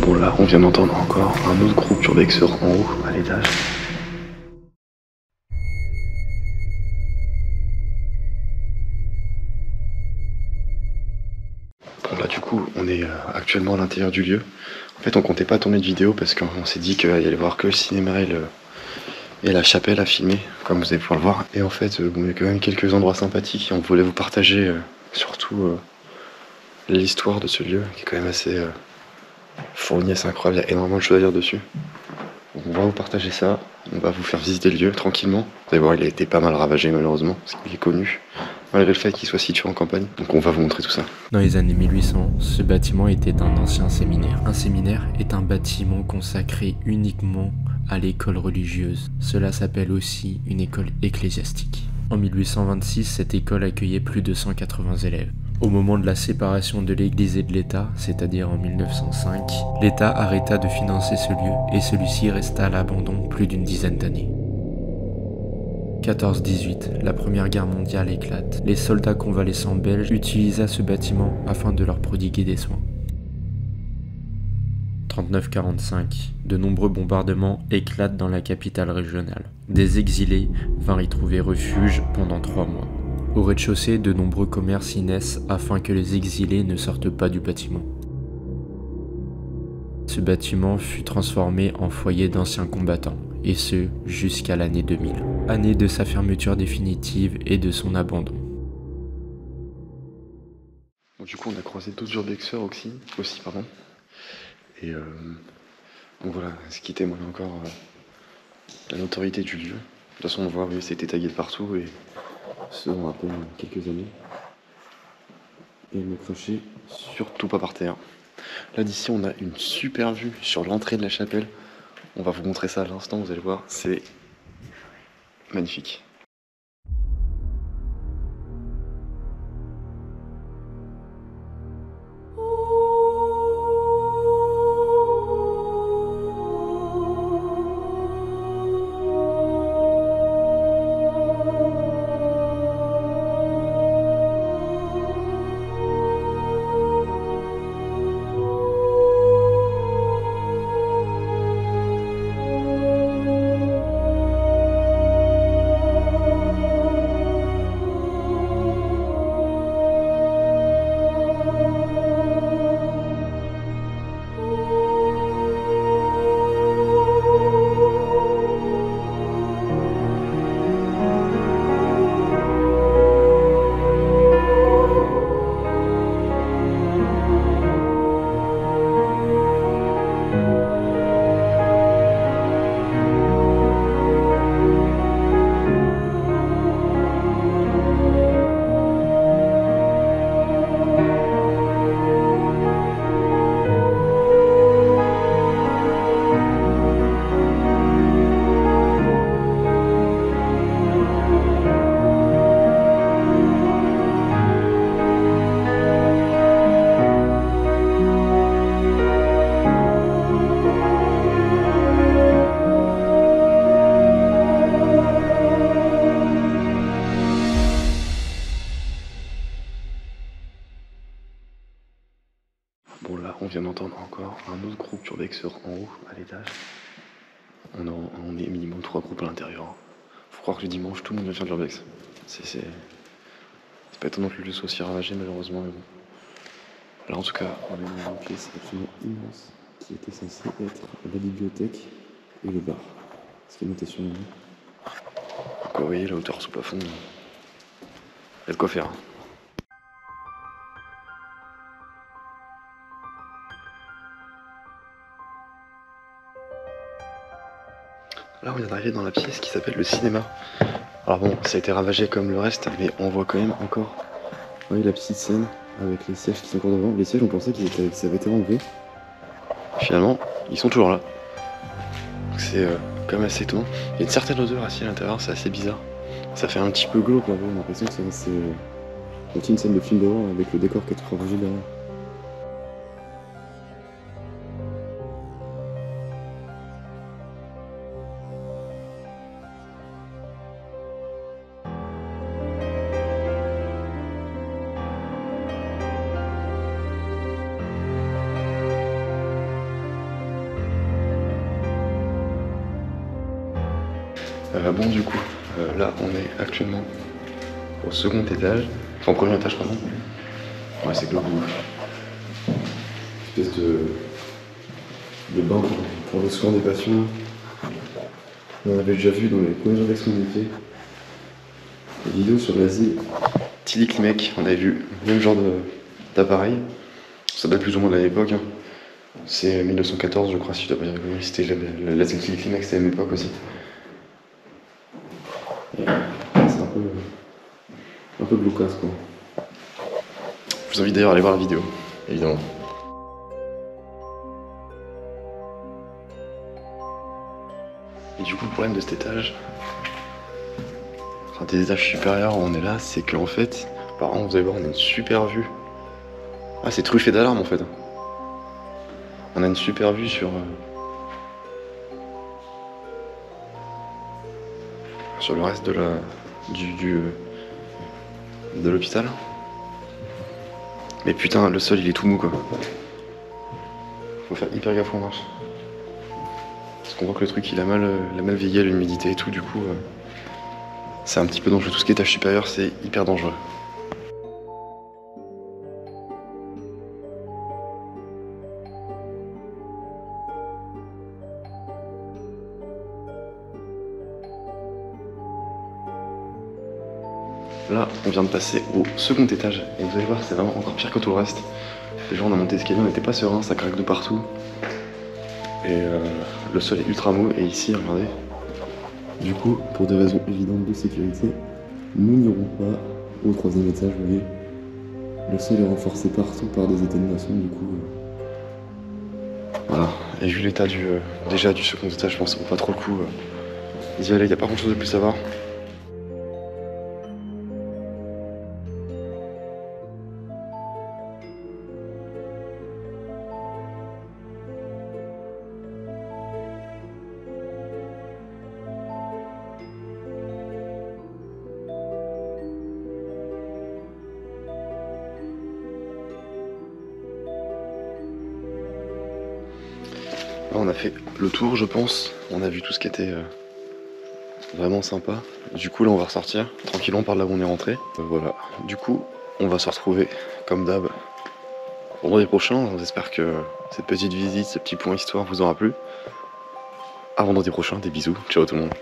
Bon là, on vient d'entendre encore un autre groupe urbexeur en haut, à l'étage. Bon là du coup, on est actuellement à l'intérieur du lieu. En fait, on comptait pas tourner de vidéo parce qu'on s'est dit qu'il y allait voir que le cinéma et la chapelle à filmer, comme vous allez pouvoir le voir. Et en fait, bon, il y a quand même quelques endroits sympathiques et on voulait vous partager surtout l'histoire de ce lieu qui est quand même assez fourni, assez incroyable. Il y a énormément de choses à dire dessus. Donc, on va vous partager ça, on va vous faire visiter le lieu tranquillement. Vous allez voir, il a été pas mal ravagé malheureusement, parce qu'il est connu, malgré le fait qu'il soit situé en campagne. Donc on va vous montrer tout ça. Dans les années 1800, ce bâtiment était un ancien séminaire. Un séminaire est un bâtiment consacré uniquement à l'école religieuse. Cela s'appelle aussi une école ecclésiastique. En 1826, cette école accueillait plus de 180 élèves. Au moment de la séparation de l'Église et de l'État, c'est-à-dire en 1905, l'État arrêta de financer ce lieu et celui-ci resta à l'abandon plus d'une dizaine d'années. 14-18, la Première Guerre mondiale éclate. Les soldats convalescents belges utilisèrent ce bâtiment afin de leur prodiguer des soins. 39-45, de nombreux bombardements éclatent dans la capitale régionale. Des exilés vinrent y trouver refuge pendant 3 mois. Au rez-de-chaussée, de nombreux commerces y naissent afin que les exilés ne sortent pas du bâtiment. Ce bâtiment fut transformé en foyer d'anciens combattants, et ce jusqu'à l'année 2000, année de sa fermeture définitive et de son abandon. Bon, du coup, on a croisé d'autres urbexeurs aussi, pardon. Et donc voilà, ce qui témoigne encore la notoriété du lieu. De toute façon, on voit, oui, c'était tagué de partout et ce dans à peine quelques années. Et ne crochet surtout pas par terre. Là d'ici, on a une super vue sur l'entrée de la chapelle. On va vous montrer ça à l'instant, vous allez voir, c'est magnifique. Bon là, on vient d'entendre encore un autre groupe urbexeur en haut, à l'étage. On est minimum 3 groupes à l'intérieur. Faut croire que le dimanche, tout le monde vient faire de l'urbex. C'est pas étonnant que le lieu soit aussi ravagé malheureusement, mais bon. Là en tout cas, on est dans une pièce absolument immense qui était censée être la bibliothèque et le bar. Ce qui est noté sur le mur. Donc vous voyez, la hauteur sous plafond, il y a de quoi faire. Là, on vient d'arriver dans la pièce qui s'appelle le cinéma. Alors bon, ça a été ravagé comme le reste, mais on voit quand même encore. Vous voyez la petite scène avec les sièges qui sont encore devant. Les sièges, on pensait qu'ils avaient été enlevés. Finalement, ils sont toujours là. Donc c'est quand même assez étonnant. Il y a une certaine odeur assis à l'intérieur, c'est assez bizarre. Ça fait un petit peu glauque là, on a l'impression que c'est une scène de film d'horreur avec le décor qui est tout ravagé derrière. Bon du coup, là on est actuellement au second étage, enfin au premier étage pardon. Ouais c'est glauque de ouf. Espèce de bain pour le soin des patients. On avait déjà vu dans les premiers index qu'on avait fait des vidéos sur l'Asie. Tiliclimec, on avait vu le même genre d'appareil. Ça date plus ou moins de l'époque. Hein. C'est 1914 je crois si je dois pas dire de conneries. C'était la Tiliclimec, c'était à la même époque aussi. Et c'est un peu glaucasse quoi. Je vous invite d'ailleurs à aller voir la vidéo, évidemment. Et du coup le problème de cet étage, enfin des étages supérieurs où on est là, c'est qu'en fait, par contre vous allez voir on a une super vue. Ah c'est truffé d'alarmes en fait. On a une super vue sur le reste de l'hôpital. Mais putain le sol il est tout mou quoi. Faut faire hyper gaffe quand on marche. Parce qu'on voit que le truc il a mal vieilli à l'humidité et tout, du coup c'est un petit peu dangereux. Tout ce qui est étage supérieur c'est hyper dangereux. Là on vient de passer au second étage et vous allez voir c'est vraiment encore pire que tout le reste. Déjà on a monté l'escalier, on n'était pas serein, ça craque de partout. Et le sol est ultra mou et ici regardez. Du coup pour des raisons évidentes de sécurité, nous n'irons pas au troisième étage, vous voyez. Le sol est renforcé partout par des atténuations du coup. Voilà, et vu l'état déjà du second étage, je pense que ça vaut pas trop le coup d'y aller, il n'y a pas grand chose de plus à voir. Là, on a fait le tour, je pense. On a vu tout ce qui était vraiment sympa. Du coup, là, on va ressortir tranquillement par là où on est rentré. Voilà. Du coup, on va se retrouver comme d'hab vendredi prochain. J'espère que cette petite visite, ce petit point histoire vous aura plu. À vendredi prochain, des bisous. Ciao tout le monde.